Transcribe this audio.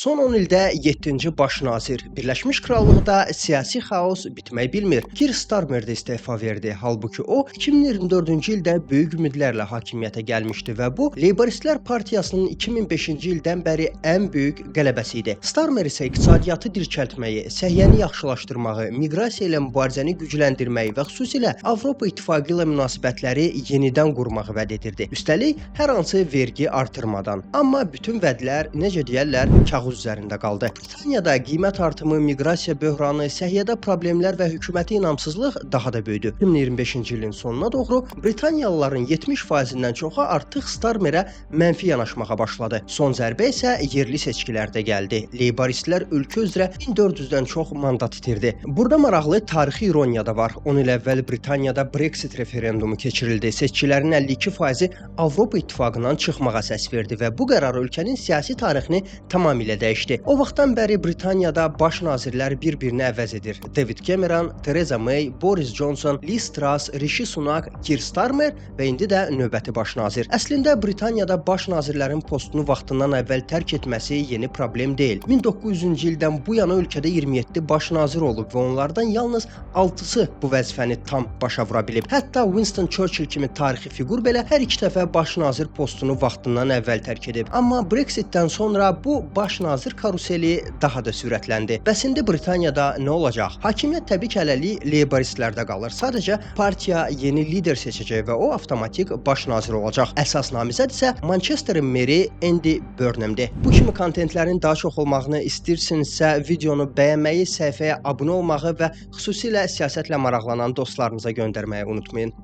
Son 10 ildə 7-ci baş nazir. Birləşmiş Krallıqda siyasi xaos bitmək bilmir. Keir Starmer də istefa verdi. Halbuki o 2024-cü ildə böyük ümidlərlə hakimiyyətə gəlmişdi və bu Leyboristlər partiyasının 2005-ci ildən bəri ən böyük qələbəsi idi. Starmer isə iqtisadiyyatı dirçəltməyi, səhiyyəni yaxşılaşdırmağı, miqrasiya ilə mübarizəni gücləndirməyi və xüsusilə Avropa İttifaqı ilə münasibətləri yenidən qurmağı vəd edirdi. Üstəlik, hər hansı vergi artırmadan. Amma bütün vədlər, necə deyərlər, kağız üzərində qaldı. Britaniyada qiymət artımı, miqrasiya böhranı, səhiyyədə problemlər və hökuməti inamsızlıq daha da böyüdü. 2025-ci ilin sonuna doğru Britaniyalıların 70%-dən çoxu artıq Starmerə mənfi yanaşmağa başladı. Son zərbə isə yerli seçkilərdə gəldi. Leyboristlər ölkə üzrə 1400-dən çox mandat itirdi. Burada maraqlı tarixi ironiya da var. 10 il əvvəl Britaniyada Brexit referendumu keçirildi. Seçkilərin 52%-i Avropa İttifaqından çıxmağa səs verdi və bu qərar ölkənin siyasi tarixini tamamilə dəyişdi. O vaxtdan bəri Britaniyada baş nazirlər bir-birini əvəz edir. David Cameron, Theresa May, Boris Johnson, Liz Truss, Rishi Sunak, Keir Starmer və indi də növbəti baş nazir. Əslində Britaniyada baş nazirlərin postunu vaxtından əvvəl tərk etməsi yeni problem deyil. 1900-cü ildən bu yana ölkədə 27 baş nazir olub və onlardan yalnız 6-sı bu vəzifəni tam başa vura bilib. Hətta Winston Churchill kimi tarixi fiqur belə hər iki dəfə baş nazir postunu vaxtından əvvəl tərk edib. Amma Brexitdən sonra bu baş nazir karuseli daha da sürətləndi. Bəs indi Britaniyada nə olacaq? Hakimiyyət təbii ki, hələlik Leyboristlərdə qalır. Sadəcə partiya yeni lider seçəcək və o avtomatik baş nazir olacaq. Əsas namizəd isə Manchesterin meri Andy Burnhamdir. Bu kimi kontentlərin daha çox olmağını istəyirsinizsə, videonu bəyənməyi, səhifəyə abunə olmağı və xüsusilə siyasətlə maraqlanan dostlarınıza göndərməyi unutmayın.